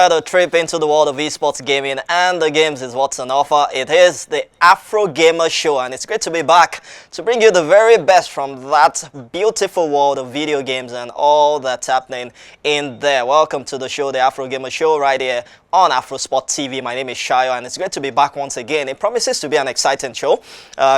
Another trip into the world of esports gaming and the games is what's on offer. It is the Afrogamer show, and it's great to be back to bring you the very best from that beautiful world of video games and all that's happening in there. Welcome to the show, the Afrogamer show, right here on AfroSport TV. My name is Shayo, and it's great to be back once again. It promises to be an exciting show,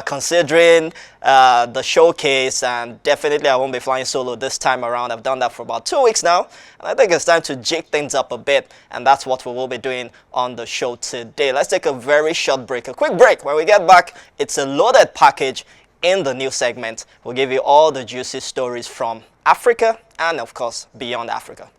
considering the showcase, and definitely I won't be flying solo this time around. I've done that for about 2 weeks now, and I think it's time to jig things up a bit, and that's what we will be doing on the show today. Let's take a very short break, a quick break. When we get back, it's a loaded package. In the new segment, we'll give you all the juicy stories from Africa and, of course, beyond Africa.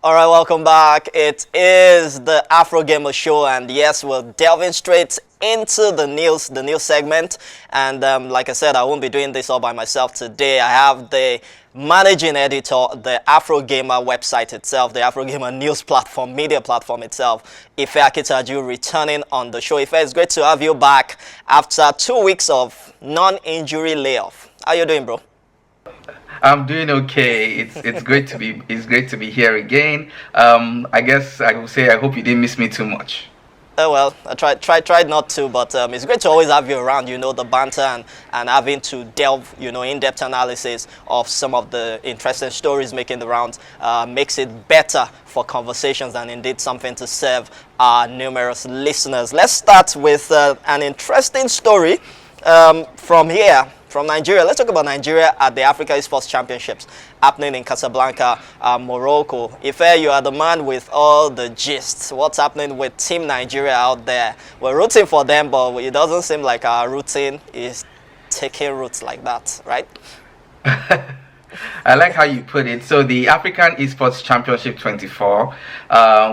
All right, welcome back. It is the Afrogamer show, and yes, we're delving straight into the news segment. And like I said, I won't be doing this all by myself today. I have the managing editor, the Afrogamer website itself, the Afrogamer news platform, media platform itself, Ife Akitaju, returning on the show. Ife, it's great to have you back after 2 weeks of non-injury layoff. How you doing, bro? I'm doing okay. It's great to be here again. I guess I will say I hope you didn't miss me too much. Oh well, I tried not to, but it's great to always have you around. You know, the banter and having to delve, in-depth analysis of some of the interesting stories making the rounds makes it better for conversations and indeed something to serve our numerous listeners. Let's start with an interesting story from Nigeria. Let's talk about Nigeria at the Africa Esports Championships happening in Casablanca, Morocco. Ife, you are the man with all the gists. What's happening with Team Nigeria out there? We're rooting for them, but it doesn't seem like our rooting is taking roots like that, right? I like how you put it. So the African Esports Championship 24,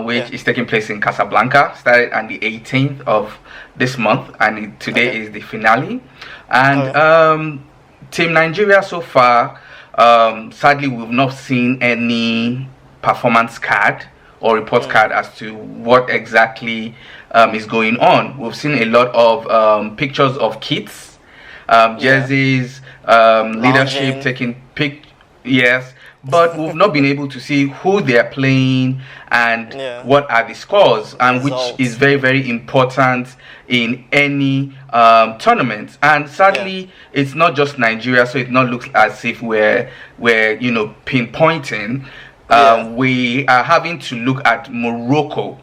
which is taking place in Casablanca, started on the 18th of this month, and today is the finale. And Team Nigeria so far, sadly, we've not seen any performance card or report card as to what exactly is going on. We've seen a lot of pictures of kits, jerseys, leadership taking yes, but we've not been able to see who they're playing and what are the scores, and which is very, very important in any tournament. And sadly, it's not just Nigeria, so it not looks as if we're pinpointing. We are having to look at Morocco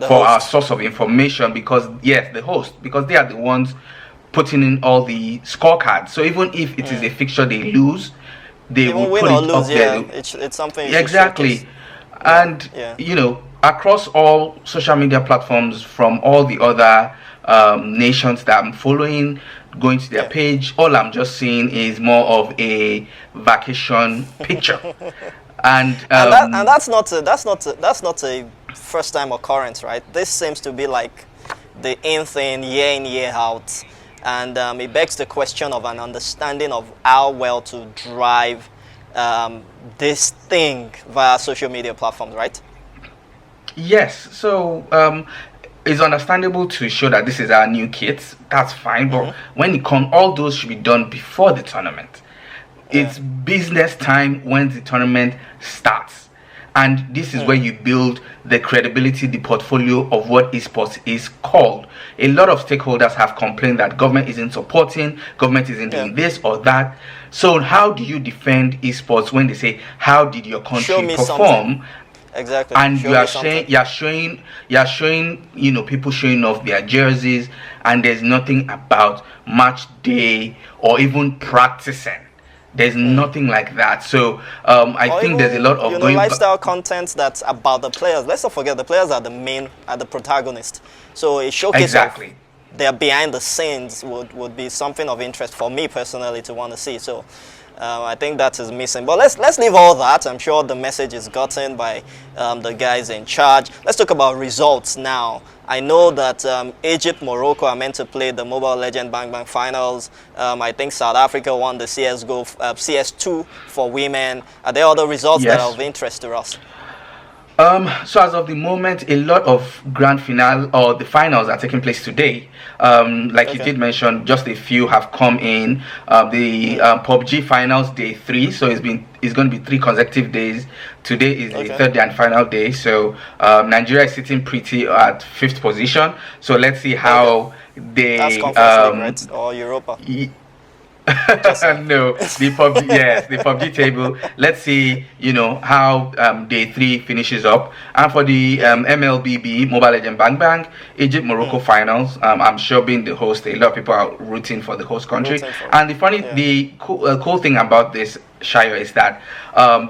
for our source of information, because the host, because they are the ones putting in all the scorecards. So even if it is a fixture they lose, they will put it up there. It's something exactly. And across all social media platforms from all the other nations that I'm following, going to their page, all I'm just seeing is more of a vacation picture. And that's not a first time occurrence, right? This seems to be like the in thing, year in, year out. And it begs the question of an understanding of how well to drive this thing via social media platforms, right? Yes. So it's understandable to show that this is our new kit. That's fine. But when it comes, all those should be done before the tournament. It's business time when the tournament starts. And this is where you build the credibility, the portfolio of what esports is called. A lot of stakeholders have complained that government isn't supporting, government isn't doing this or that. So how do you defend esports when they say, how did your country perform? Something. Exactly. And you're showing, people showing off their jerseys, and there's nothing about match day or even practicing. There's nothing like that. So I think there's a lot of lifestyle content that's about the players. Let's not forget the players are the protagonist. So a showcase of their behind the scenes would be something of interest for me personally to want to see. So I think that is missing. But let's leave all that. I'm sure the message is gotten by the guys in charge. Let's talk about results now. I know that Egypt, Morocco are meant to play the Mobile Legend Bang Bang finals. I think South Africa won the CS2 for women. Are there other results that are of interest to us? So as of the moment, a lot of grand finale or the finals are taking place today. Like you did mention, just a few have come in. The PUBG finals day 3, so it's going to be 3 consecutive days. Today is the third day and final day. So Nigeria is sitting pretty at 5th position. So let's see how they. That's Conference League, right? Or Europa. No, the PUBG table. Let's see, how day 3 finishes up. And for the MLBB Mobile Legend Bang Bang Egypt Morocco finals, I'm sure being the host, a lot of people are rooting for the host country. And the cool thing about this, Shayo, is that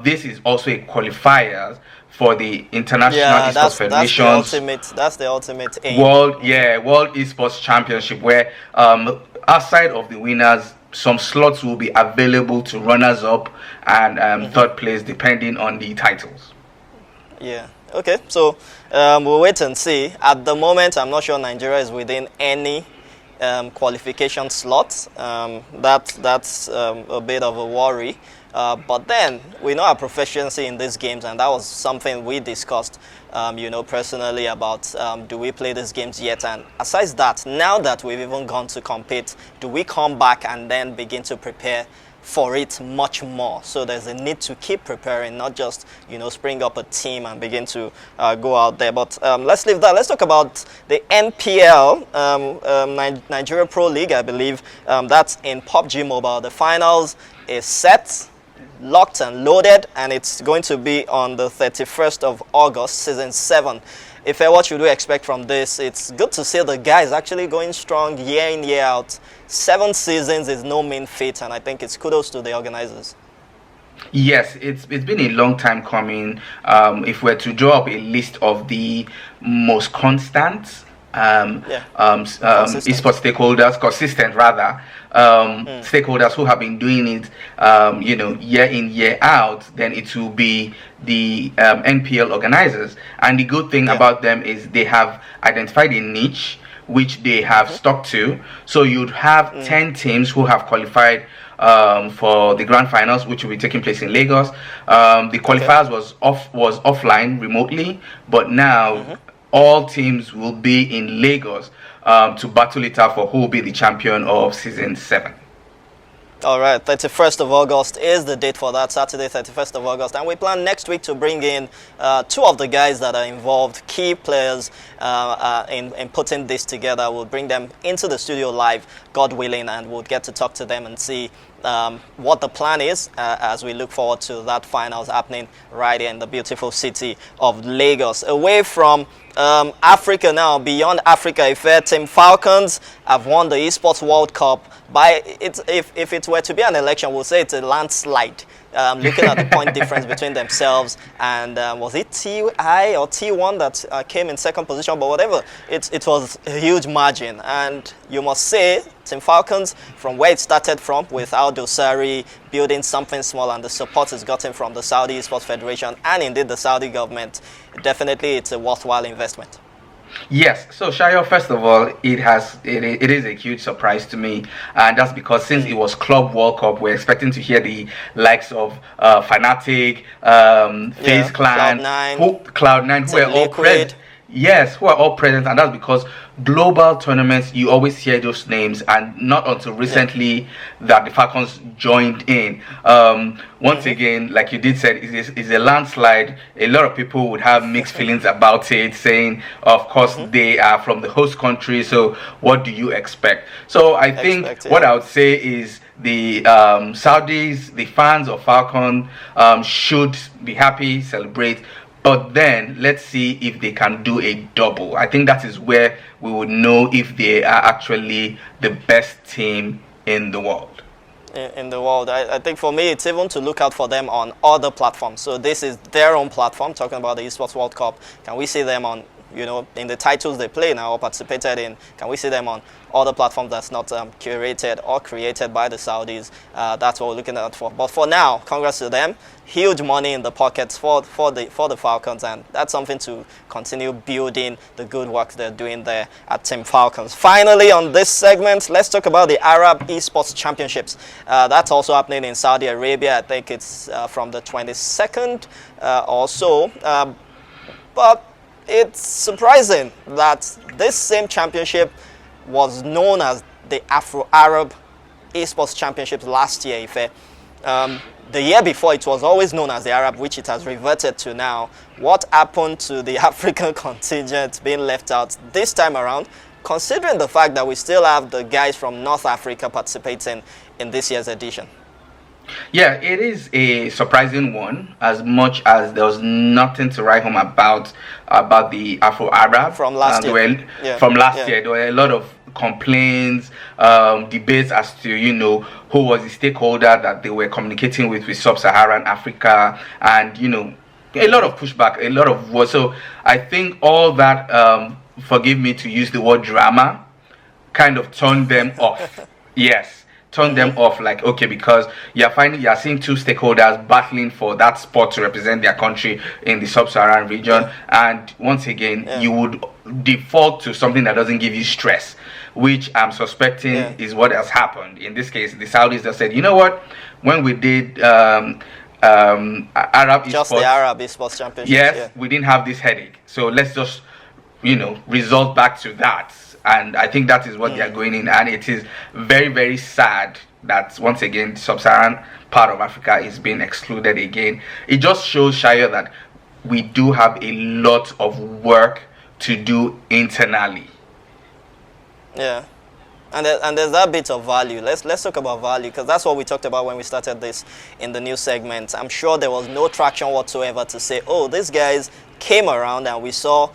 this is also a qualifier for the International Esports Federation. That's the ultimate aim. World Esports Championship, where outside of the winners, some slots will be available to runners-up and third place, depending on the titles. Yeah. Okay. So we'll wait and see. At the moment, I'm not sure Nigeria is within any qualification slots. That's a bit of a worry. But then we know our proficiency in these games, and that was something we discussed, personally about do we play these games yet? And aside that, now that we've even gone to compete, do we come back and then begin to prepare for it much more? So there's a need to keep preparing, not just spring up a team and begin to go out there. But let's leave that. Let's talk about the NPL, Nigeria Pro League, I believe. That's in PUBG Mobile. The finals is set, locked and loaded, and it's going to be on the 31st of August, season 7. What should we expect from this? It's good to see the guys actually going strong year in, year out. 7 seasons is no mean feat, and I think it's kudos to the organizers. Yes, it's been a long time coming. If we're to draw up a list of the most constant esports stakeholders, consistent rather, stakeholders who have been doing it, year in, year out, then it will be the NPL organizers. And the good thing about them is they have identified a niche which they have stuck to. So you'd have 10 teams who have qualified for the grand finals, which will be taking place in Lagos. The qualifiers was offline remotely, but now all teams will be in Lagos to battle it out for who will be the champion of season 7. All right, 31st of August is the date for that, Saturday, 31st of August. And we plan next week to bring in 2 of the guys that are involved, key players in putting this together. We'll bring them into the studio live, God willing, and we'll get to talk to them and see what the plan is as we look forward to that finals happening right here in the beautiful city of Lagos. Away from Africa now, beyond Africa, Team Falcons have won the Esports World Cup. If it were to be an election, we'll say it's a landslide. Looking at the point difference between themselves and was it TI or T1 that came in second position, but whatever, it was a huge margin. And you must say, Team Falcons, from where it started from, with Al Dosari building something small and the support it's gotten from the Saudi Esports Federation and indeed the Saudi government, definitely it's a worthwhile investment. Yes, so Shayo, first of all, it is a huge surprise to me, and that's because since it was Club World Cup, we're expecting to hear the likes of Fnatic, FaZe Clan, Cloud9, who are all present. Yes, who are all present, and that's because global tournaments, you always hear those names, and not until recently that the Falcons joined in. Once again, like you did say, it's a landslide. A lot of people would have mixed feelings about it, saying, of course, they are from the host country, so what do you expect? So I think what I would say is the Saudis, the fans of Falcon should be happy, celebrate. But then let's see if they can do a double. I think that is where we would know if they are actually the best team in the world. In the world, I think for me, it's even to look out for them on other platforms. So this is their own platform, talking about the Esports World Cup. Can we see them on in the titles they play now or participated in? Can we see them on other platforms that's not curated or created by the Saudis? That's what we're looking at for. But for now, congrats to them. Huge money in the pockets for the Falcons, and that's something to continue building the good work they're doing there at Team Falcons. Finally, on this segment, let's talk about the Arab Esports Championships. That's also happening in Saudi Arabia. I think it's from the 22nd or so. But it's surprising that this same championship was known as the Afro-Arab Esports Championships last year. The year before, it was always known as the Arab, which it has reverted to now. What happened to the African contingent being left out this time around, considering the fact that we still have the guys from North Africa participating in this year's edition? Yeah, it is a surprising one, as much as there was nothing to write home about the Afro-Arab. From last year. From last year, there were a lot of complaints, debates as to, who was the stakeholder that they were communicating with Sub-Saharan Africa, and, a lot of pushback, a lot of words. So I think all that, forgive me to use the word drama, kind of turned them off. Yes. Turn them off, like, okay, because you're seeing two stakeholders battling for that spot to represent their country in the sub-Saharan region, and once again you would default to something that doesn't give you stress, which I'm suspecting is what has happened. In this case, the Saudis just said, you know what, when we did Arab just Esports, the Arab Esports Championship, yes, we didn't have this headache, so let's just result back to that. And I think that is what they are going in, and it is very, very sad that once again the sub-Saharan part of Africa is being excluded again. It just shows, Shaya, that we do have a lot of work to do internally. Yeah, and there's that bit of value. Let's talk about value, because that's what we talked about when we started this in the new segment. I'm sure there was no traction whatsoever to say, oh, these guys came around and we saw,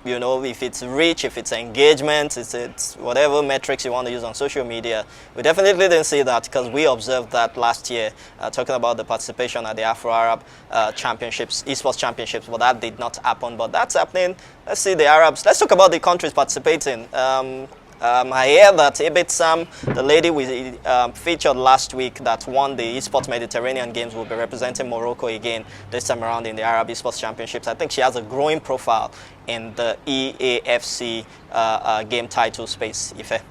if it's reach, if it's engagement, it's whatever metrics you want to use on social media. We definitely didn't see that, because we observed that last year, talking about the participation at the Afro-Arab Championships, Esports Championships, but that did not happen. But that's happening. Let's see the Arabs. Let's talk about the countries participating. I hear that Ibit Sam, the lady we featured last week that won the Esports Mediterranean Games, will be representing Morocco again this time around in the Arab Esports Championships. I think she has a growing profile in the EAFC game title space, Ife.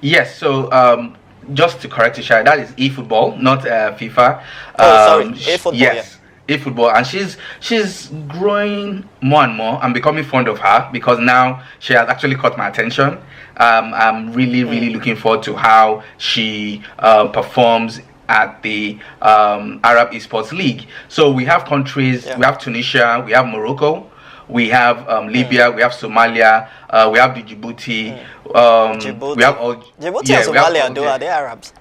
Yes, so just to correct you, Shai, that is eFootball, not FIFA. Sorry, eFootball, yes. eFootball, and she's growing more and more. I'm becoming fond of her because now she has actually caught my attention. I'm really looking forward to how she performs at the Arab Esports League. So we have countries, we have Tunisia, we have Morocco, we have Libya, we have Somalia, we have the Djibouti. We have all Djibouti and Somalia, are they Arabs?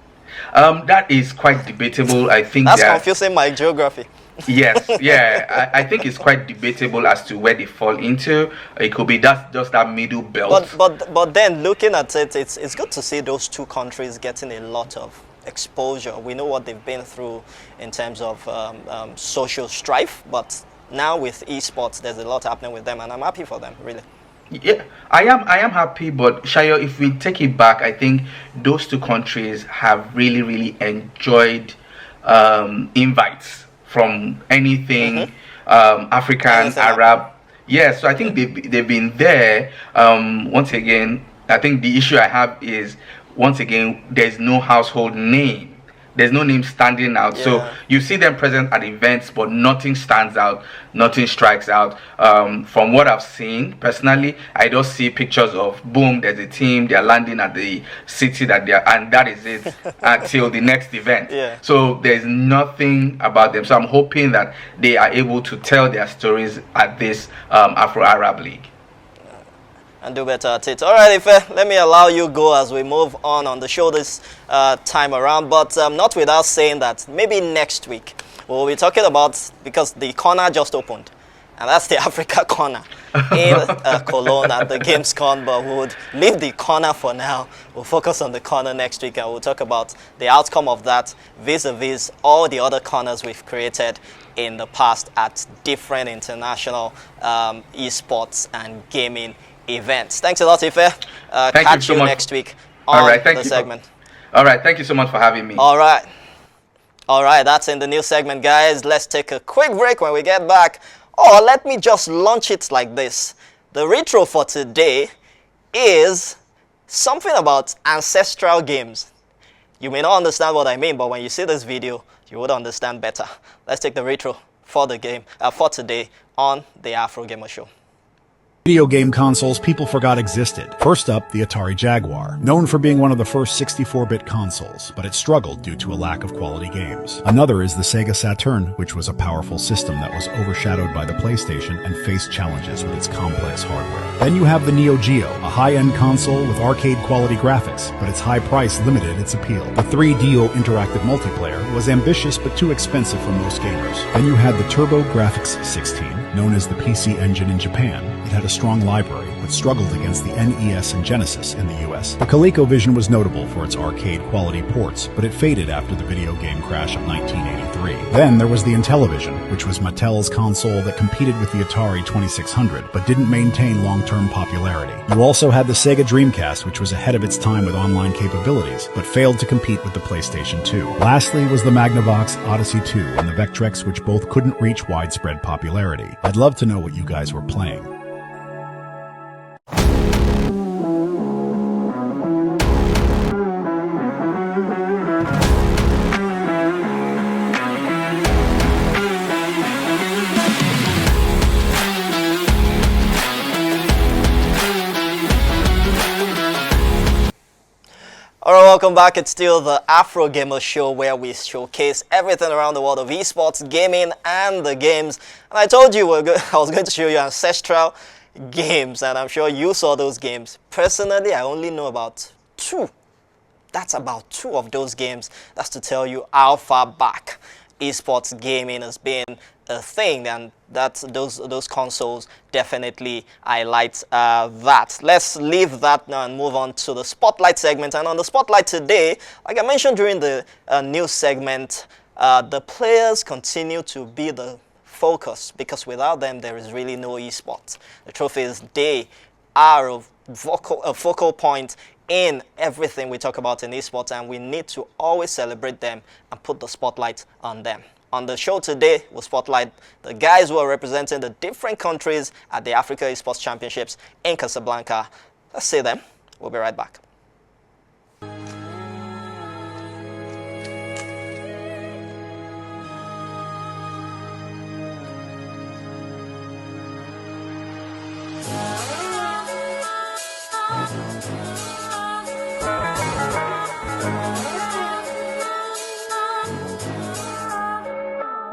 That is quite debatable. I think that's confusing my geography. Yes, yeah, I think it's quite debatable as to where they fall into. It could be just that middle belt. But then looking at it, it's good to see those two countries getting a lot of exposure. We know what they've been through in terms of social strife, but now with esports, there's a lot happening with them, and I'm happy for them, really. Yeah, I am happy, but Shayo, if we take it back, I think those two countries have really enjoyed invites from anything African, Arab. Yeah, so I think they've been there. Once again, I think the issue I have is, once again, there's no household name. There's no name standing out. Yeah. So you see them present at events, but nothing stands out, nothing strikes out. From what I've seen personally, I just see pictures of boom, there's a team, they're landing at the city and that is it until the next event. Yeah. So there's nothing about them. So I'm hoping that they are able to tell their stories at this Afro-Arab League. And do better at it. All right, Ife, let me allow you go as we move on the show this time around, but not without saying that maybe next week we'll be talking about, because the corner just opened, and that's the Africa corner in Cologne at the Gamescom, but we would leave the corner for now. We'll focus on the corner next week, and we'll talk about the outcome of that vis-a-vis all the other corners we've created in the past at different international esports and gaming events. Thanks a lot, Ife. Catch you next week on the segment. All right, thank you so much for having me. All right, that's in the new segment, guys. Let's take a quick break. When we get back, let me just launch it like this. The retro for today is something about ancestral games. You may not understand what I mean, but when you see this video, you would understand better. Let's take the retro for the game for today on the Afrogamer Show. Video game consoles people forgot existed. First up, the Atari Jaguar, known for being one of the first 64-bit consoles, but it struggled due to a lack of quality games. Another is the Sega Saturn, which was a powerful system that was overshadowed by the PlayStation and faced challenges with its complex hardware. Then you have the Neo Geo, a high-end console with arcade-quality graphics, but its high price limited its appeal. The 3DO interactive multiplayer was ambitious but too expensive for most gamers. Then you had the Turbo Graphics 16, known as the PC Engine in Japan. It had a strong library, but struggled against the NES and Genesis in the US. The ColecoVision was notable for its arcade-quality ports, but it faded after the video game crash of 1983. Then there was the Intellivision, which was Mattel's console that competed with the Atari 2600, but didn't maintain long-term popularity. You also had the Sega Dreamcast, which was ahead of its time with online capabilities, but failed to compete with the PlayStation 2. Lastly was the Magnavox Odyssey 2 and the Vectrex, which both couldn't reach widespread popularity. I'd love to know what you guys were playing. Alright, welcome back. It's still the Afrogamer Show where we showcase everything around the world of esports, gaming, and the games. And I told you I was going to show you ancestral games, and I'm sure you saw those games. Personally, I only know about two. That's about two of those games. That's to tell you how far back esports gaming has been a thing, and those consoles definitely highlight that. Let's leave that now and move on to the spotlight segment. And on the spotlight today, like I mentioned during the news segment, the players continue to be the focus, because without them there is really no esports. The truth is they are a focal point in everything we talk about in esports, and we need to always celebrate them and put the spotlight on them. On the show today, we'll spotlight the guys who are representing the different countries at the Africa Esports Championships in Casablanca. Let's see them. We'll be right back.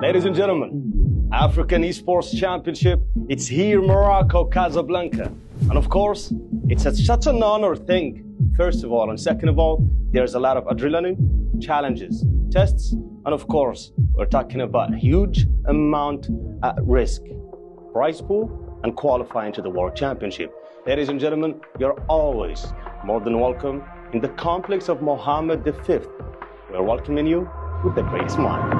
Ladies and gentlemen, African Esports Championship, it's here in Morocco, Casablanca. And of course, it's such an honor thing, first of all. And second of all, there's a lot of adrenaline, challenges, tests, and of course, we're talking about a huge amount at risk. Prize pool and qualifying to the World Championship. Ladies and gentlemen, you're always more than welcome in the complex of Mohammed V. We're welcoming you with a great smile.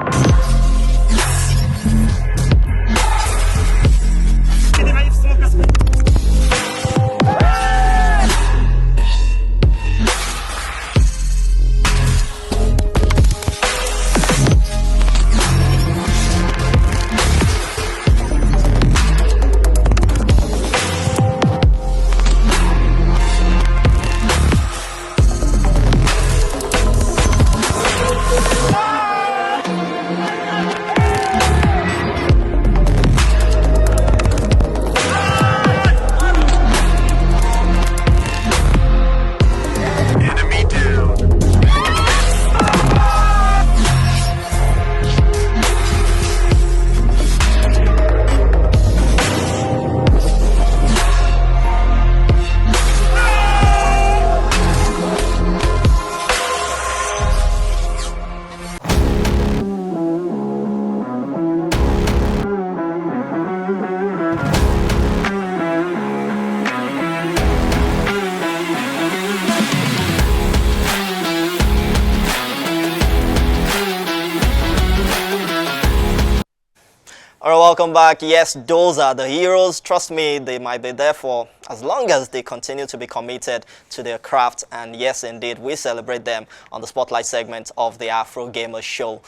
All right, welcome back. Yes, those are the heroes. Trust me, they might be there for as long as they continue to be committed to their craft. And yes, indeed, we celebrate them on the Spotlight segment of the Afrogamer show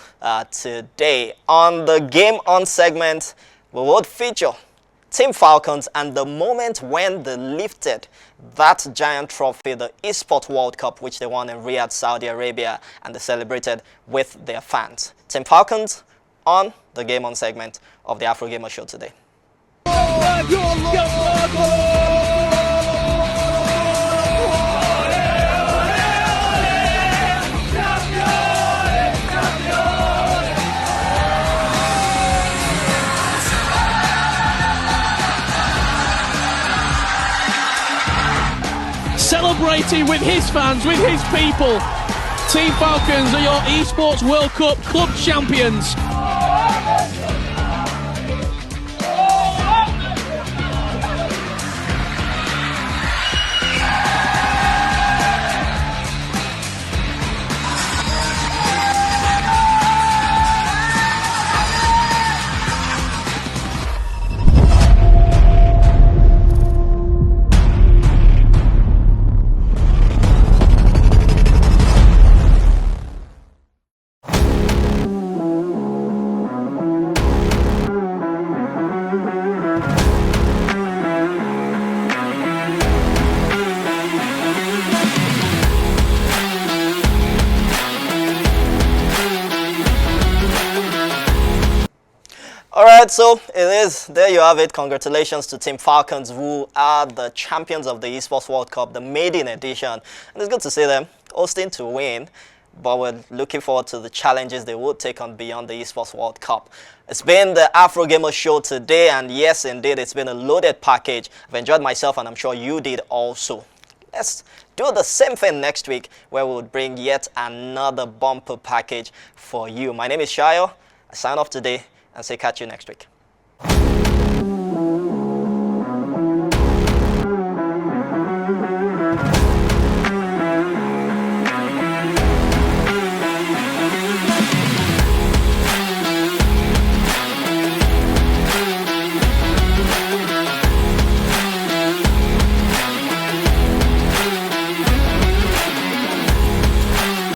today. On the Game On segment, we would feature Team Falcons and the moment when they lifted that giant trophy, the Esports World Cup, which they won in Riyadh, Saudi Arabia, and they celebrated with their fans. Team Falcons on the Game On segment of the Afrogamer show today. Celebrating with his fans, with his people. Team Falcons are your Esports World Cup club champions. Alright, so it is. There you have it. Congratulations to Team Falcons, who are the champions of the Esports World Cup, the maiden edition. And it's good to see them hosting to win, but we're looking forward to the challenges they will take on beyond the Esports World Cup. It's been the Afrogamer show today, and yes, indeed, it's been a loaded package. I've enjoyed myself, and I'm sure you did also. Let's do the same thing next week, where we'll bring yet another bumper package for you. My name is Shayo. I sign off today and say catch you next week.